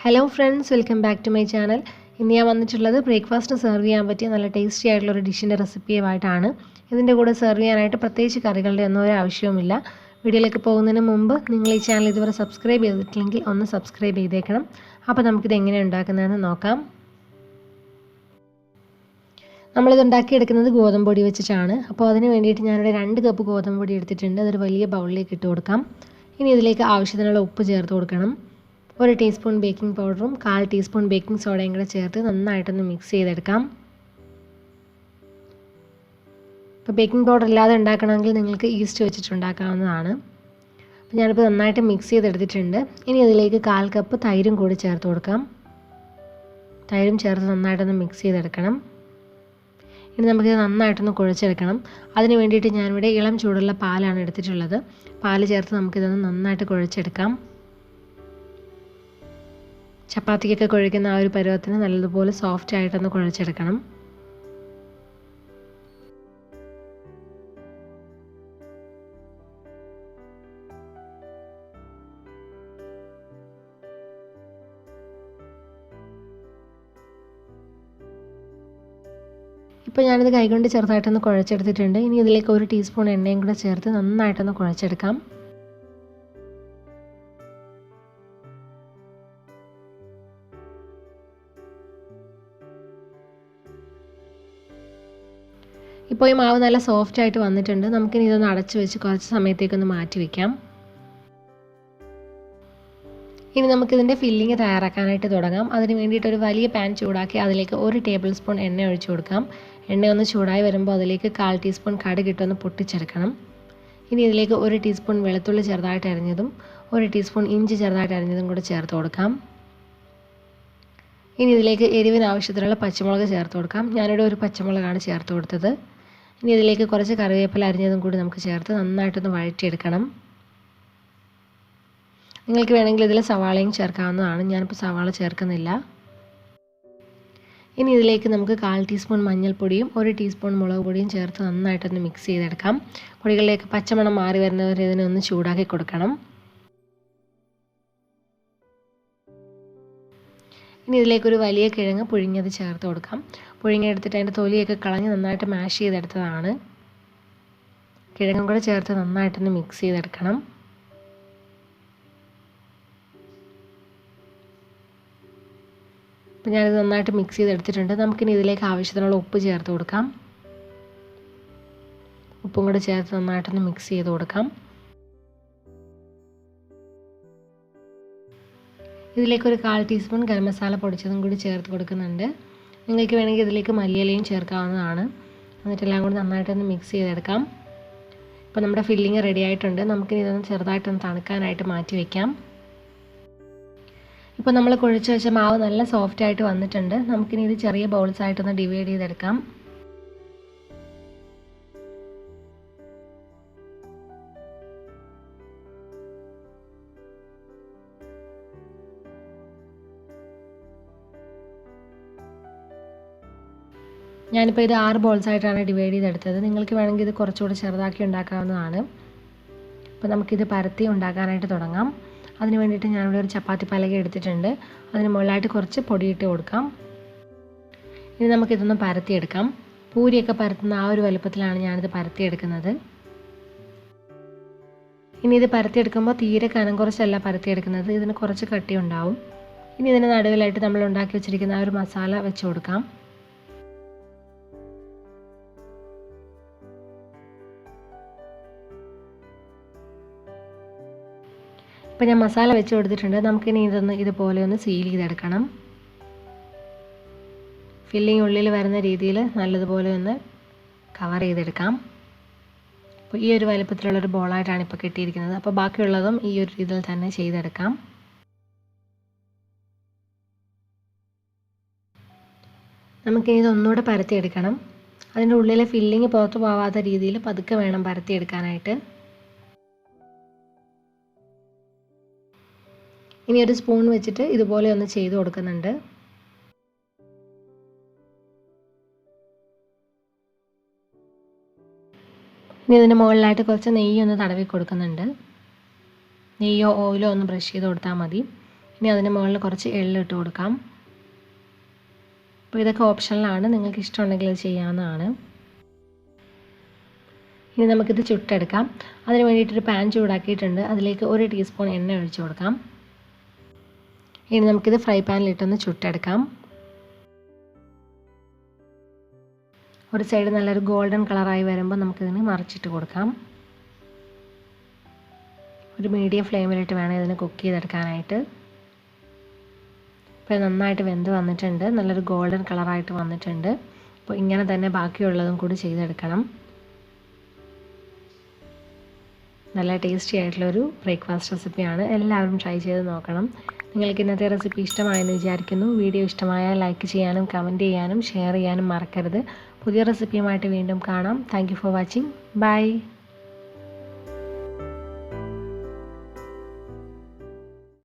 Hello friends, welcome back to my channel. ഇന്ന് ഞാൻ വന്നിട്ടുള്ളത് ബ്രേക്ക്ഫാസ്റ്റ് സെർവ് ചെയ്യാൻ പറ്റിയ നല്ല ടേസ്റ്റി ആയിട്ടുള്ള ഒരു ഡിഷിന്റെ റെസിപ്പിയുമായിട്ടാണ്. ഇതിന്റെ കൂടെ സെർവ് ചെയ്യാനായിട്ട് പ്രത്യേകിച്ച് കറികളുടെ ഒന്നും ഒരു ആവശ്യവുമില്ല. വീഡിയോയിലേക്ക് പോകുന്നതിന് മുമ്പ് നിങ്ങൾ ഈ ചാനൽ ഇതുവരെ സബ്സ്ക്രൈബ് ചെയ്തിട്ടില്ലെങ്കിൽ ഒന്ന് സബ്സ്ക്രൈബ് ചെയ്തേക്കണം. അപ്പോൾ നമുക്ക് ഇത് എങ്ങനെ ഉണ്ടാക്കുന്നതെന്ന് നോക്കാം. നമ്മൾ ഇത് ഉണ്ടാക്കി എടുക്കുന്നത് ഗോതമ്പ് പൊടി വെച്ചിട്ടാണ്. അപ്പോൾ അതിന് വേണ്ടിയിട്ട് ഞാൻ ഇവിടെ 2 കപ്പ് ഗോതമ്പ് പൊടി എടുത്തിട്ടുണ്ട്. അതൊരു വലിയ ബൗളിലേക്ക് ഇട്ട് കൊടുക്കാം. ഇനി ഇതിലേക്ക് ആവശ്യത്തിനുള്ള ഉപ്പ് ചേർത്ത് കൊടുക്കണം. 1 ടീസ്പൂൺ ബേക്കിംഗ് പൗഡറും 1/4 ടീസ്പൂൺ ബേക്കിംഗ് സോഡയും കൂടെ ചേർത്ത് നന്നായിട്ടൊന്ന് മിക്സ് ചെയ്തെടുക്കാം. അപ്പോൾ ബേക്കിംഗ് പൗഡർ ഇല്ലാതെ ഉണ്ടാക്കണമെങ്കിൽ നിങ്ങൾക്ക് ഈസ്റ്റ് വെച്ചിട്ട് ഉണ്ടാക്കാവുന്നതാണ്. അപ്പോൾ ഞാനിപ്പോൾ നന്നായിട്ട് മിക്സ് ചെയ്തെടുത്തിട്ടുണ്ട്. ഇനി ഇതിലേക്ക് 1/4 കപ്പ് തൈരും കൂടി ചേർത്ത് കൊടുക്കാം. തൈരും ചേർത്ത് നന്നായിട്ടൊന്ന് മിക്സ് ചെയ്തെടുക്കണം. ഇനി നമുക്കിത് നന്നായിട്ടൊന്ന് കുഴച്ചെടുക്കണം. അതിന് വേണ്ടിയിട്ട് ഞാനിവിടെ ഇളം ചൂടുള്ള പാലാണ് എടുത്തിട്ടുള്ളത്. പാല് ചേർത്ത് നമുക്കിതൊന്ന് നന്നായിട്ട് കുഴച്ചെടുക്കാം. ചപ്പാത്തിക്കൊക്കെ കുഴയ്ക്കുന്ന ആ ഒരു പരുവത്തിന് നല്ലതുപോലെ സോഫ്റ്റ് ആയിട്ടൊന്ന് കുഴച്ചെടുക്കണം. ഇപ്പോൾ ഞാനിത് കൈകൊണ്ട് ചെറുതായിട്ടൊന്ന് കുഴച്ചെടുത്തിട്ടുണ്ട്. ഇനി ഇതിലേക്ക് 1 ടീസ്പൂൺ എണ്ണയും കൂടെ ചേർത്ത് നന്നായിട്ടൊന്ന് കുഴച്ചെടുക്കാം. ഇപ്പോൾ ഈ മാവ് നല്ല സോഫ്റ്റ് ആയിട്ട് വന്നിട്ടുണ്ട്. നമുക്കിനി ഇതൊന്ന് അടച്ചു വെച്ച് കുറച്ച് സമയത്തേക്കൊന്ന് മാറ്റി വയ്ക്കാം. ഇനി നമുക്കിതിൻ്റെ ഫില്ലിങ് തയ്യാറാക്കാനായിട്ട് തുടങ്ങാം. അതിന് വേണ്ടിയിട്ട് ഒരു വലിയ പാൻ ചൂടാക്കി അതിലേക്ക് 1 ടേബിൾ സ്പൂൺ എണ്ണ ഒഴിച്ചു കൊടുക്കാം. എണ്ണ ഒന്ന് ചൂടായി വരുമ്പോൾ അതിലേക്ക് 1/4 ടീസ്പൂൺ കടുക് ഇട്ടൊന്ന് പൊട്ടിച്ചെടുക്കണം. ഇനി ഇതിലേക്ക് 1 ടീസ്പൂൺ വെളുത്തുള്ളി ചെറുതായിട്ട് അരിഞ്ഞതും 1 ടീസ്പൂൺ ഇഞ്ചി ചെറുതായിട്ട് അരിഞ്ഞതും കൂടെ ചേർത്ത് കൊടുക്കാം. ഇനി ഇതിലേക്ക് എരിവിന് ആവശ്യത്തിനുള്ള പച്ചമുളക് ചേർത്ത് കൊടുക്കാം. ഞാനിവിടെ 1 പച്ചമുളകാണ് ചേർത്ത് കൊടുത്തത്. ഇനി ഇതിലേക്ക് കുറച്ച് കറിവേപ്പില അരിഞ്ഞതും കൂടി നമുക്ക് ചേർത്ത് നന്നായിട്ടൊന്ന് വഴറ്റിയെടുക്കണം. നിങ്ങൾക്ക് വേണമെങ്കിൽ ഇതിൽ സവാളയും ചേർക്കാവുന്നതാണ്. ഞാനിപ്പോൾ സവാള ചേർക്കുന്നില്ല. ഇനി ഇതിലേക്ക് നമുക്ക് 1/4 ടീസ്പൂൺ മഞ്ഞൾപ്പൊടിയും 1 ടീസ്പൂൺ മുളക് പൊടിയും ചേർത്ത് നന്നായിട്ടൊന്ന് മിക്സ് ചെയ്തെടുക്കാം. പൊടികളിലേക്ക് പച്ചമണം മാറി വരുന്നവരെ ഇതിനെ ഒന്ന് ചൂടാക്കി കൊടുക്കണം. ഇനി ഇതിലേക്ക് ഒരു വലിയ കിഴങ്ങ് പുഴുങ്ങിയത് ചേർത്ത് കൊടുക്കാം. പുഴുങ്ങിയെടുത്തിട്ട് അതിൻ്റെ തൊലിയൊക്കെ കളഞ്ഞ് നന്നായിട്ട് മാഷ് ചെയ്തെടുത്തതാണ്. കിഴങ്ങും കൂടെ ചേർത്ത് നന്നായിട്ടൊന്ന് മിക്സ് ചെയ്തെടുക്കണം. അപ്പോൾ ഞാനിത് നന്നായിട്ട് മിക്സ് ചെയ്തെടുത്തിട്ടുണ്ട്. നമുക്കിനി ഇതിലേക്ക് ആവശ്യത്തിനുള്ള ഉപ്പ് ചേർത്ത് കൊടുക്കാം. ഉപ്പും കൂടെ ചേർത്ത് നന്നായിട്ടൊന്ന് മിക്സ് ചെയ്ത് കൊടുക്കാം. ഇതിലേക്ക് ഒരു 1/4 ടീസ്പൂൺ ഗരം മസാല പൊടിച്ചതും കൂടി ചേർത്ത് കൊടുക്കുന്നുണ്ട്. നിങ്ങൾക്ക് വേണമെങ്കിൽ ഇതിലേക്ക് മല്ലിയിലയും ചേർക്കാവുന്നതാണ്. എന്നിട്ടെല്ലാം കൂടി നന്നായിട്ടൊന്ന് മിക്സ് ചെയ്തെടുക്കാം. ഇപ്പോൾ നമ്മുടെ ഫില്ലിങ് റെഡി ആയിട്ടുണ്ട്. നമുക്കിനി ഇതൊന്ന് ചെറുതായിട്ടൊന്ന് തണുക്കാനായിട്ട് മാറ്റി വയ്ക്കാം. ഇപ്പോൾ നമ്മൾ കുഴച്ച് വെച്ച മാവ് നല്ല സോഫ്റ്റ് ആയിട്ട് വന്നിട്ടുണ്ട്. നമുക്കിനി ഇത് ചെറിയ ബൗൾസ് ആയിട്ടൊന്ന് ഡിവൈഡ് ചെയ്തെടുക്കാം. ഞാനിപ്പോൾ ഇത് 6 ബോൾസ് ആയിട്ടാണ് ഡിവൈഡ് ചെയ്തെടുത്തത്. നിങ്ങൾക്ക് വേണമെങ്കിൽ ഇത് കുറച്ചുകൂടി ചെറുതാക്കി ഉണ്ടാക്കാവുന്നതാണ്. അപ്പോൾ നമുക്കിത് പരത്തി ഉണ്ടാക്കാനായിട്ട് തുടങ്ങാം. അതിന് വേണ്ടിയിട്ട് ഞാനിവിടെ ഒരു ചപ്പാത്തി പലക എടുത്തിട്ടുണ്ട്. അതിന് മുകളിലായിട്ട് കുറച്ച് പൊടിയിട്ട് കൊടുക്കാം. ഇനി നമുക്കിതൊന്ന് പരത്തിയെടുക്കാം. പൂരിയൊക്കെ പരത്തുന്ന ആ ഒരു വലുപ്പത്തിലാണ് ഞാനിത് പരത്തിയെടുക്കുന്നത്. ഇനി ഇത് പരത്തിയെടുക്കുമ്പോൾ തീരെ കനം കുറച്ചല്ല പരത്തിയെടുക്കുന്നത്. ഇതിന് കുറച്ച് കട്ടി ഉണ്ടാവും. ഇനി ഇതിന് നടുവിലായിട്ട് നമ്മൾ ഉണ്ടാക്കി വെച്ചിരിക്കുന്ന ആ ഒരു മസാല വെച്ച് കൊടുക്കാം. ഇപ്പോൾ ഞാൻ മസാല വെച്ച് കൊടുത്തിട്ടുണ്ട്. നമുക്കിനി ഇതുപോലെ ഒന്ന് സീൽ ചെയ്തെടുക്കണം. ഫില്ലിങ് ഉള്ളിൽ വരുന്ന രീതിയിൽ നല്ലതുപോലെ ഒന്ന് കവർ ചെയ്തെടുക്കാം. അപ്പോൾ ഈ ഒരു വലുപ്പത്തിലുള്ളൊരു ബോളായിട്ടാണ് ഇപ്പോൾ കിട്ടിയിരിക്കുന്നത്. അപ്പോൾ ബാക്കിയുള്ളതും ഈ ഒരു രീതിയിൽ തന്നെ ചെയ്തെടുക്കാം. നമുക്കിനി ഇതൊന്നുകൂടെ പരത്തിയെടുക്കണം. അതിൻ്റെ ഉള്ളിലെ ഫില്ലിങ് പുറത്തു പോവാത്ത രീതിയിൽ പതുക്കെ വേണം പരത്തിയെടുക്കാനായിട്ട്. ഇനി ഒരു സ്പൂൺ വെച്ചിട്ട് ഇതുപോലെ ഒന്ന് ചെയ്ത് കൊടുക്കുന്നുണ്ട്. ഇനി ഇതിൻ്റെ മുകളിലായിട്ട് കുറച്ച് നെയ്യ് ഒന്ന് തടവി കൊടുക്കുന്നുണ്ട്. നെയ്യോ ഓയിലോ ഒന്ന് ബ്രഷ് ചെയ്ത് കൊടുത്താൽ മതി. ഇനി അതിന് മുകളിൽ കുറച്ച് എള്ള് ഇട്ട് കൊടുക്കാം. അപ്പോൾ ഇതൊക്കെ ഓപ്ഷണലാണ്, നിങ്ങൾക്ക് ഇഷ്ടമുണ്ടെങ്കിൽ ഇത് ചെയ്യാവുന്നതാണ്. ഇനി നമുക്കിത് ചുട്ടെടുക്കാം. അതിന് വേണ്ടിയിട്ടൊരു പാൻ ചൂടാക്കിയിട്ടുണ്ട്. അതിലേക്ക് 1 ടീസ്പൂൺ എണ്ണ ഒഴിച്ച് കൊടുക്കാം. ഇനി നമുക്കിത് ഫ്രൈ പാനിലിട്ടൊന്ന് ചുട്ടെടുക്കാം. ഒരു സൈഡ് നല്ലൊരു ഗോൾഡൻ കളറായി വരുമ്പോൾ നമുക്കിതിന് മറിച്ചിട്ട് കൊടുക്കാം. ഒരു മീഡിയം ഫ്ലെയിമിലിട്ട് വേണം ഇതിന് കുക്ക് ചെയ്തെടുക്കാനായിട്ട്. ഇപ്പോൾ നന്നായിട്ട് വെന്ത് വന്നിട്ടുണ്ട്, നല്ലൊരു ഗോൾഡൻ കളറായിട്ട് വന്നിട്ടുണ്ട്. അപ്പോൾ ഇങ്ങനെ തന്നെ ബാക്കിയുള്ളതും കൂടി ചെയ്തെടുക്കണം. നല്ല ടേസ്റ്റി ആയിട്ടുള്ളൊരു ബ്രേക്ക്ഫാസ്റ്റ് റെസിപ്പിയാണ്. എല്ലാവരും ട്രൈ ചെയ്ത് നോക്കണം. നിങ്ങൾക്ക് ഇന്നത്തെ റെസിപ്പി ഇഷ്ടമായെന്ന് വിചാരിക്കുന്നു. വീഡിയോ ഇഷ്ടമായാൽ ലൈക്ക് ചെയ്യാനും കമൻറ്റ് ചെയ്യാനും ഷെയർ ചെയ്യാനും മറക്കരുത്. പുതിയ റെസിപ്പിയുമായിട്ട് വീണ്ടും കാണാം. Thank you for watching. By.